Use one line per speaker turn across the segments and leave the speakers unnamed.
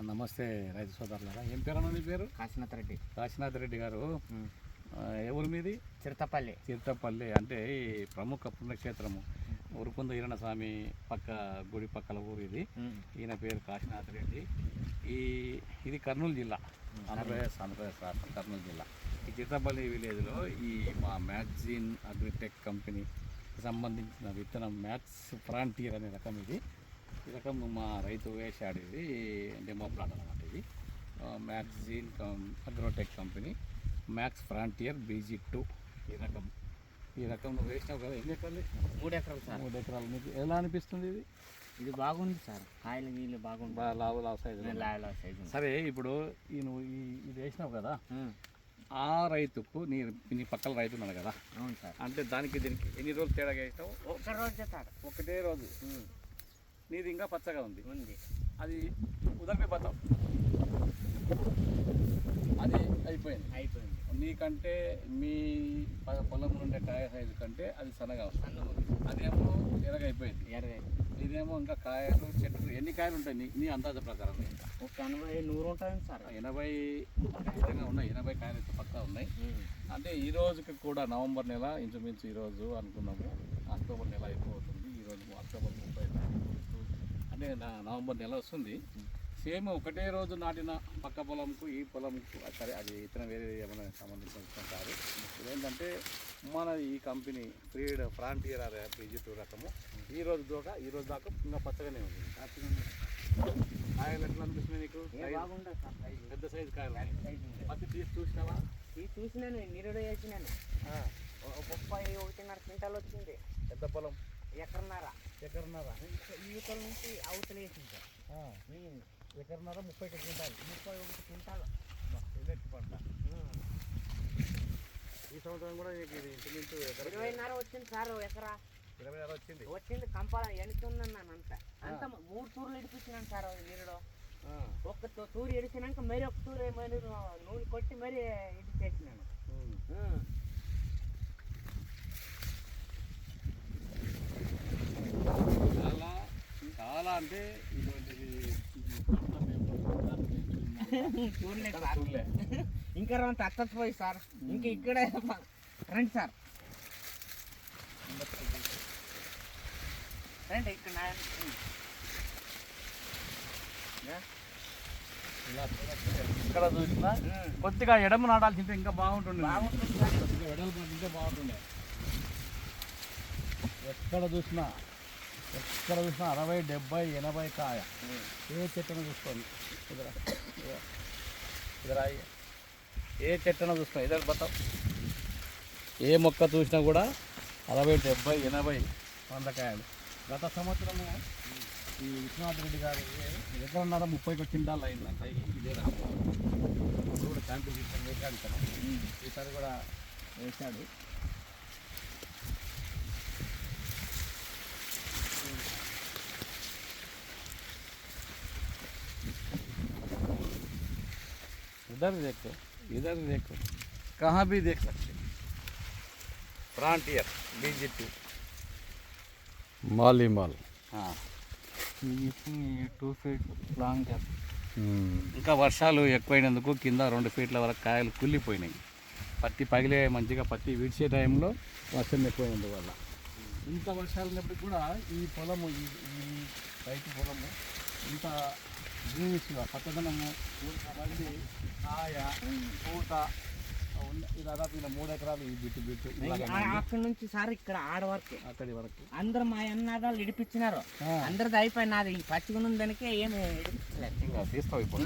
నమస్తే రైతు సోదరులారా. ఏం పేరు అన్న నీ పేరు?
కాశీనాథ్ రెడ్డి
గారు. ఎవరు మీది?
చిరుతపల్లి
అంటే ఈ ప్రముఖ పుణ్యక్షేత్రము ఉరుకుంద ఈరణ స్వామి పక్క గుడి పక్కల ఊరు ఇది. ఈయన పేరు కాశీనాథ్ రెడ్డి. ఇది కర్నూలు జిల్లా, ఆంధ్రప్రదేశ్ రాష్ట్రం కర్నూలు జిల్లా. ఈ చిరుతపల్లి విలేజ్లో ఈ మా మ్యాగ్జిన్ అగ్రిటెక్ కంపెనీకి సంబంధించిన విత్తనం మ్యాక్స్ ఫ్రాంటియర్ అనే రకం ఇది. ఈ రకం మా రైతు వేశాడు. ఇది డెమో ప్లాట్ అన్నమాట. ఇది magazine Agrotech company max frontier BG2 ఈ రకం నువ్వు వేసినావు కదా. ఎన్ని ఎకరాలు?
3 ఎకరాలు సార్.
3 ఎకరాలు. మీకు ఎలా అనిపిస్తుంది ఇది?
ఇది బాగుంది సార్, కాయలు నీళ్ళు బాగుంది,
లావు సైజు. సరే, ఇప్పుడు నువ్వు ఇది వేసినావు కదా, ఆ రైతుకు నీ పక్కల రైతు ఉన్నాడు కదా.
అవును సార్.
అంటే దానికి దీనికి ఎన్ని రోజులు తేడా వేసినావు? ఒకటే రోజు. నీది ఇంకా పచ్చగా ఉంది. అది ఉదర్పే బతాం, అది అయిపోయింది. నీకంటే మీ పొలం నుండే కాయ సైజు కంటే అది సన్నగా వస్తుంది. అదేమో ఎరగైపోయింది. ఇదేమో ఇంకా కాయలు చెట్లు ఎన్ని కాయలు ఉంటాయి నీ అందాజ ప్రకారం?
ఒక 80-100 ఉంటుంది సార్.
80 ఖచ్చితంగా ఉన్నాయి. 80 కాయలు అయితే పక్కా ఉన్నాయి. అంటే ఈ రోజుకి కూడా నవంబర్ నెల ఇంచుమించు ఈరోజు అనుకున్నాము, అక్టోబర్ నెల అయిపోతుంది. ఈరోజు అక్టోబర్ 30 అంటే నవంబర్ నెల వస్తుంది. సేమ్ ఒకటే రోజు నాటిన పక్క పొలంకు ఈ పొలంకు సరే, అది ఇతర వేరే ఏమైనా సంబంధించిన కాదు. ఇదేంటంటే మన ఈ కంపెనీ ఫ్రాంటియర్ BG2 రకము ఈ రోజు దాకా ఇంకా పచ్చగానే ఉంది. కాయలు ఎట్లా అనిపిస్తున్నాయి నీకు? పెద్ద సైజు కాయలు. పత్తి తీసి చూసినావా?
చూసినాను, నిరుడు వేసినాను. 31.5 క్వింటాలు వచ్చింది.
పెద్ద పొలం
ఎకరన్నర
ఈకల
నుంచి అవతల వేసింది సార్.
ఎకరన్నర 31 క్వింటాలు పంట. ఈ సంవత్సరం కూడా ఇది ఇంచుమించు
20.5 వచ్చింది సార్. ఎకరా
20.5
వచ్చింది. కంపాల ఎనుకున్నాను అంత 3 తూర్లు ఎడిపించినాను సార్. నీరులో ఒక్క తూరు ఎడిచినాక మరి ఒక తూరు నూనె కొట్టి మరి ఎడిచేసినాను.
చాలా అంటే
చూడలే ఇంకా రంత అత్తపోయి సార్. ఇంకా ఇక్కడ రండి సార్, రండి ఇక్కడ.
ఇక్కడ చూసినా కొద్దిగా ఎడమ నాటాల్సింటే ఇంకా బాగుంటుండే. కొద్దిగా ఎడలు నాటింటే బాగుంటుండే. ఎక్కడ చూసినా 60, 70, 80 కాయ. ఏ చెట్టును చూసుకోండి, ఏ చెట్టును చూసుకోండి, ఇద్దరు బతాం. ఏ మొక్క చూసినా కూడా 60, 70, 80, 100 కాయలు. గత సంవత్సరము ఈ విశ్వనాథ్ రెడ్డి గారు ఎకరన్నర 30 క్వింటాలు అయిందంట. ఇదే అప్పుడు కూడా శాంపుల్ తీసుకొని వేసాడు కదా. ఈసారి కూడా వేసాడు. इधर देखो कहाँ भी देख सकते. फ्रंटियर BG2
माल.
हाँ,
2 feet లాంగ్.
ఇంకా వర్షాలు ఎక్కువైనందుకు కింద 2 ఫీట్ల వరకు కాయలు కుళ్ళిపోయినాయి. పత్తి పగిలే మంచిగా పత్తి విడిచే టైంలో వర్షం ఎక్కువైనందువల్ల. ఇంత వర్షాలు ఉన్నప్పటికి కూడా ఈ పొలము, ఈ రైతు పొలము ఇంత గ్రీనిష్గా పచ్చదనము మళ్ళీ కాయ పూత దాదాపు 3 ఎకరాలు ఈ బిట్టు
అక్కడి నుంచి సార్ ఇక్కడ ఆడవరకు
అక్కడి వరకు
అందరు మా అన్నదాలు ఇడిపించినారు. అందరిది అయిపోయినది. ఈ పచ్చిగా ఉన్నదానికే ఏమి
తీస్తావు ఇప్పుడు.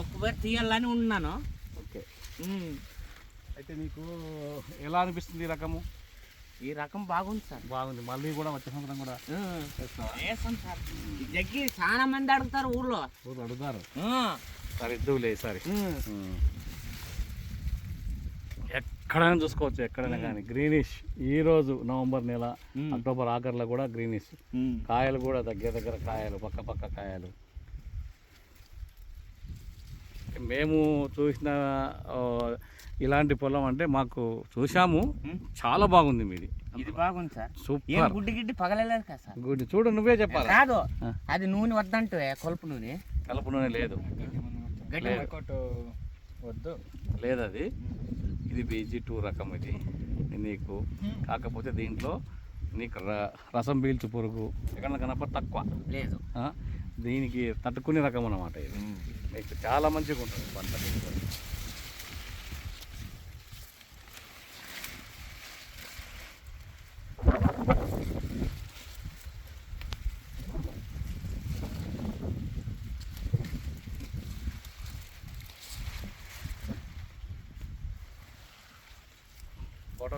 ఒక్కసారి తీయాలని ఉన్నాను.
ఓకే, అయితే నీకు ఎలా అనిపిస్తుంది ఈ రకము?
ఈ రకం బాగుంది సార్.
బాగుంది. మళ్ళీ కూడా వచ్చే సంవత్సరం కూడా
వేస్తాం సార్. జగ్గి చాలా మంది అడుగుతారు, ఊళ్ళో
అడుగుతారు. సరే ఇద్దులే ఈసారి. ఎక్కడైనా చూసుకోవచ్చు, ఎక్కడైనా కానీ గ్రీనిష్. ఈ రోజు నవంబర్ నెల, అక్టోబర్ ఆఖరిలో కూడా గ్రీనిష్. కాయలు కూడా దగ్గర కాయలు, పక్క కాయలు. మేము చూసిన ఇలాంటి పొలం అంటే మాకు చూసాము, చాలా బాగుంది మీది.
ఇది బాగుంది సార్.
సూపర్.
గుడ్డి పగలలేదు కదా సార్.
గుడ్డి చూడు, నువ్వే చెప్పాలి.
కాదు, అది నూనె వద్దంటే కొలుపు నూనె
కలుపు నూనె లేదు,
కొట్టు వద్దు.
లేదు అది. ఇది BG2 రకం. ఇది నీకు కాకపోతే దీంట్లో నీకు రసం పీల్చు పురుగు ఎక్కడ కనపడ తక్కువ
లేదు.
దీనికి తట్టుకునే రకం అన్నమాట. ఇది నీకు చాలా మంచిగా ఉంటుంది పంట దిగుబడి. ఫోటో